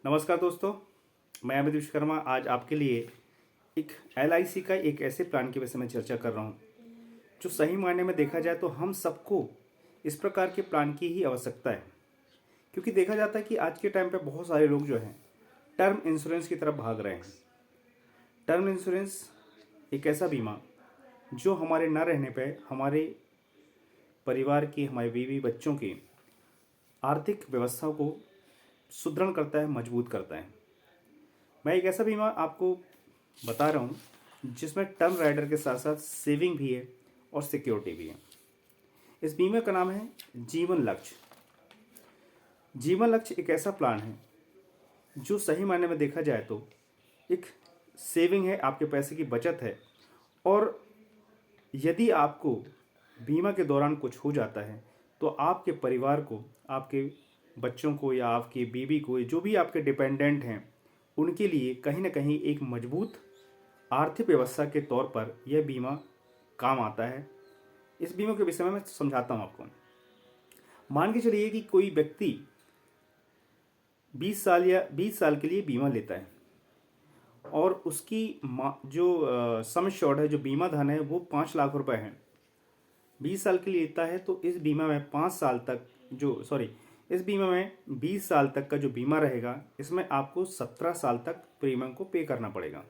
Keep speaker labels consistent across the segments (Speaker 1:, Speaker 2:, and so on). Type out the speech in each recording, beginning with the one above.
Speaker 1: नमस्कार दोस्तों, मैं अमित विश्वकर्मा आज आपके लिए एक एलआईसी का एक ऐसे प्लान के विषय में चर्चा कर रहा हूँ जो सही मायने में देखा जाए तो हम सबको इस प्रकार के प्लान की ही आवश्यकता है। क्योंकि देखा जाता है कि आज के टाइम पे बहुत सारे लोग जो हैं टर्म इंश्योरेंस की तरफ भाग रहे हैं। टर्म इंश्योरेंस एक ऐसा बीमा जो हमारे न रहने पे हमारे परिवार की, हमारे बीवी बच्चों की आर्थिक व्यवस्था को सुदृढ़ करता है, मजबूत करता है। मैं एक ऐसा बीमा आपको बता रहा हूँ जिसमें टर्म राइडर के साथ साथ सेविंग भी है और सिक्योरिटी भी है। इस बीमे का नाम है जीवन लक्ष्य। जीवन लक्ष्य एक ऐसा प्लान है जो सही मायने में देखा जाए तो एक सेविंग है, आपके पैसे की बचत है। और यदि आपको बीमा के दौरान कुछ हो जाता है तो आपके परिवार को, आपके बच्चों को या आपकी बीवी को, जो भी आपके डिपेंडेंट हैं, उनके लिए कहीं ना कहीं एक मजबूत आर्थिक व्यवस्था के तौर पर यह बीमा काम आता है। इस बीमा के विषय में मैं समझाता हूँ आपको। मान के चलिए कि कोई व्यक्ति 20 साल के लिए बीमा लेता है और उसकी जो सम एश्योर्ड है, जो बीमा धन है, वो 5 लाख रुपए है। 20 साल के लिए लेता है तो इस बीमा में 5 साल तक इस बीमा में 20 साल तक का जो बीमा रहेगा, इसमें आपको 17 साल तक प्रीमियम को पे करना पड़ेगा।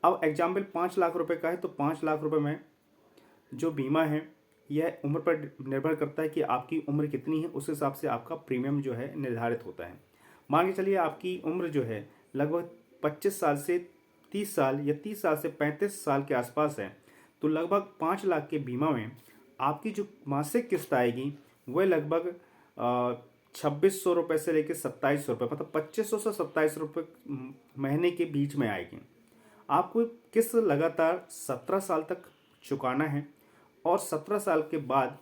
Speaker 1: अब एग्जाम्पल 5 लाख रुपए का है तो 5 लाख रुपए में जो बीमा है यह उम्र पर निर्भर करता है कि आपकी उम्र कितनी है, उस हिसाब से आपका प्रीमियम जो है निर्धारित होता है। मान के चलिए आपकी उम्र जो है लगभग 25 साल से 30 साल या 30 साल से 35 साल के आसपास है, तो लगभग 5 लाख के बीमा में आपकी जो मासिक किस्त आएगी वह लगभग 2600 रुपये से लेकर 2700 रुपये, मतलब 2500 से 2700 रुपये महीने के बीच में आएगी। आपको किस्त लगातार 17 साल तक चुकाना है और 17 साल के बाद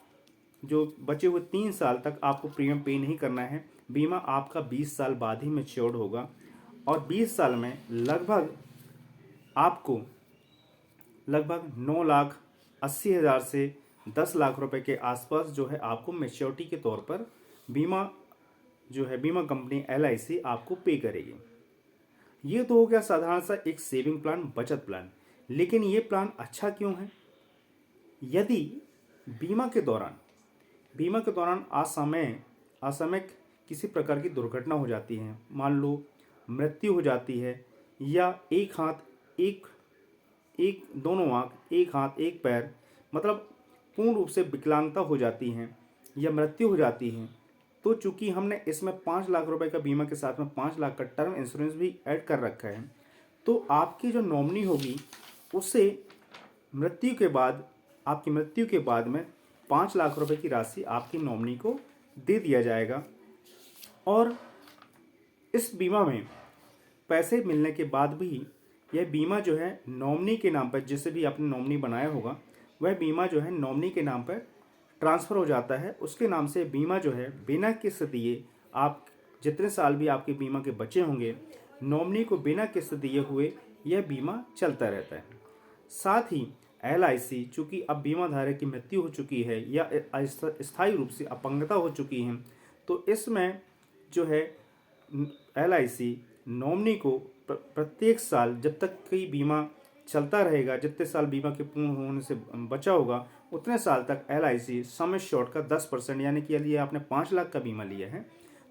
Speaker 1: जो बचे हुए 3 साल तक आपको प्रीमियम पे नहीं करना है। बीमा आपका 20 साल बाद ही मैच्योर्ड होगा और 20 साल में आपको लगभग 9,80,000 से 10 लाख रुपए के आसपास जो है आपको मैच्योरिटी के तौर पर बीमा जो है बीमा कंपनी एलआईसी आपको पे करेगी। ये तो हो गया साधारण सा एक सेविंग प्लान, बचत प्लान। लेकिन ये प्लान अच्छा क्यों है? यदि बीमा के दौरान असामयिक किसी प्रकार की दुर्घटना हो जाती है, मान लो मृत्यु हो जाती है, या दोनों आँख, एक हाथ, एक पैर, मतलब पूर्ण रूप से विकलांगता हो जाती है या मृत्यु हो जाती है, तो चूंकि हमने इसमें 5 लाख रुपए का बीमा के साथ में 5 लाख का टर्म इंश्योरेंस भी ऐड कर रखा है, तो आपकी जो नॉमिनी होगी उसे आपकी मृत्यु के बाद में 5 लाख रुपए की राशि आपकी नॉमिनी को दे दिया जाएगा। और इस बीमा में पैसे मिलने के बाद भी यह बीमा जो है नॉमिनी के नाम पर, जिसे भी आपने नॉमिनी बनाया होगा, वह बीमा जो है नॉमिनी के नाम पर ट्रांसफ़र हो जाता है। उसके नाम से बीमा जो है बिना किस्त दिए, आप जितने साल भी आपके बीमा के बचे होंगे, नॉमिनी को बिना किस्त दिए हुए यह बीमा चलता रहता है। साथ ही एलआईसी चूँकि अब बीमा धारक की मृत्यु हो चुकी है या स्थायी रूप से अपंगता हो चुकी है, तो इसमें जो है एलआईसी नॉमिनी को प्रत्येक साल, जब तक कि बीमा चलता रहेगा, जितने साल बीमा के पूर्ण होने से बचा होगा, उतने साल तक एलआईसी सम एश्योर्ड का 10%, यानी कि यदि आपने 5 लाख का बीमा लिया है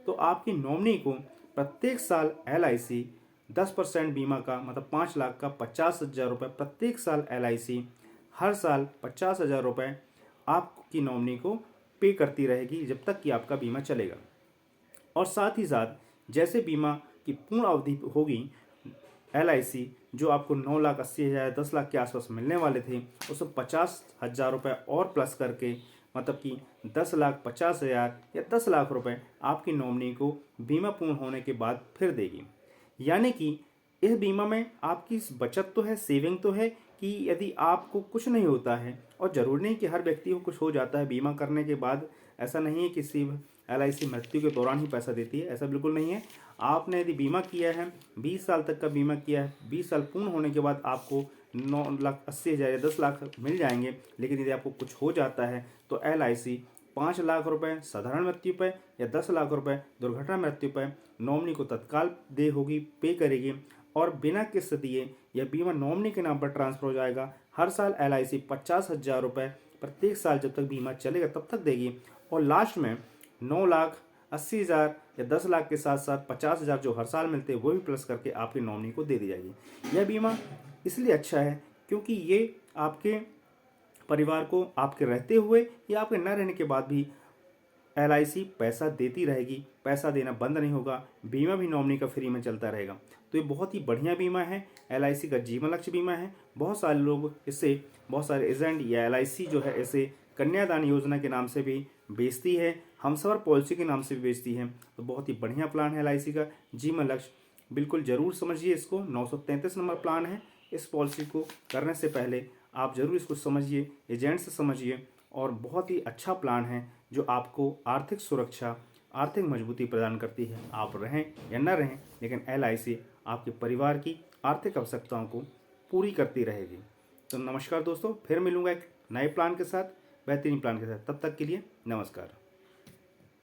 Speaker 1: तो आपकी नॉमिनी को प्रत्येक साल एलआईसी 10% बीमा का, मतलब 5 लाख का 50,000 रुपये प्रत्येक साल एलआईसी हर साल 50,000 रुपये आपकी नॉमिनी को पे करती रहेगी जब तक कि आपका बीमा चलेगा। और साथ ही साथ जैसे बीमा की पूर्ण अवधि होगी, एलआईसी जो आपको 9,80,000 10 लाख के आसपास मिलने वाले थे, उसको 50,000 रुपये और प्लस करके, मतलब कि 10,50,000 या 10 लाख रुपए आपकी नॉमिनी को बीमा पूर्ण होने के बाद फिर देगी। यानी कि इस बीमा में आपकी बचत तो है, सेविंग तो है कि यदि आपको कुछ नहीं होता है, और ज़रूरी नहीं कि हर व्यक्ति को कुछ हो जाता है बीमा करने के बाद, ऐसा नहीं है कि सिर्फ एलआईसी मृत्यु के दौरान ही पैसा देती है, ऐसा बिल्कुल नहीं है। आपने यदि बीमा किया है, 20 साल तक का बीमा किया है, 20 साल पूर्ण होने के बाद आपको 9,80,000 या 10 लाख मिल जाएंगे। लेकिन यदि आपको कुछ हो जाता है तो एलआईसी 5 लाख रुपए साधारण मृत्यु पर या 10 लाख रुपए दुर्घटना मृत्यु पर नॉमिनी को तत्काल दे होगी, पे करेगी और बिना किस्त दिए यह बीमा नॉमिनी के नाम पर ट्रांसफर हो जाएगा। हर साल LIC 50,000 रुपये प्रत्येक साल जब तक बीमा चलेगा तब तक देगी और लास्ट में 9,80,000 या 10 लाख के साथ साथ 50,000 जो हर साल मिलते हैं वो भी प्लस करके आपके नॉमिनी को दे दी जाएगी। यह बीमा इसलिए अच्छा है क्योंकि ये आपके परिवार को आपके रहते हुए या आपके न रहने के बाद भी LIC पैसा देती रहेगी, पैसा देना बंद नहीं होगा, बीमा भी नॉमिनी का फ्री में चलता रहेगा। तो ये बहुत ही बढ़िया बीमा है, LIC का जीवन लक्ष्य बीमा है। बहुत सारे लोग इससे, बहुत सारे एजेंट या LIC जो है इसे कन्यादान योजना के नाम से भी बेचती है, हमसफर पॉलिसी के नाम से भी बेचती है। तो बहुत ही बढ़िया प्लान है LIC का जीवन लक्ष्य, बिल्कुल ज़रूर समझिए इसको। 933 नंबर प्लान है। इस पॉलिसी को करने से पहले आप ज़रूर इसको समझिए, एजेंट से समझिए और बहुत ही अच्छा प्लान है जो आपको आर्थिक सुरक्षा, आर्थिक मजबूती प्रदान करती है। आप रहें या न रहें, लेकिन LIC आपके परिवार की आर्थिक आवश्यकताओं को पूरी करती रहेगी। तो नमस्कार दोस्तों, फिर मिलूंगा एक नए प्लान के साथ, बेहतरीन प्लान के साथ। तब तक के लिए नमस्कार।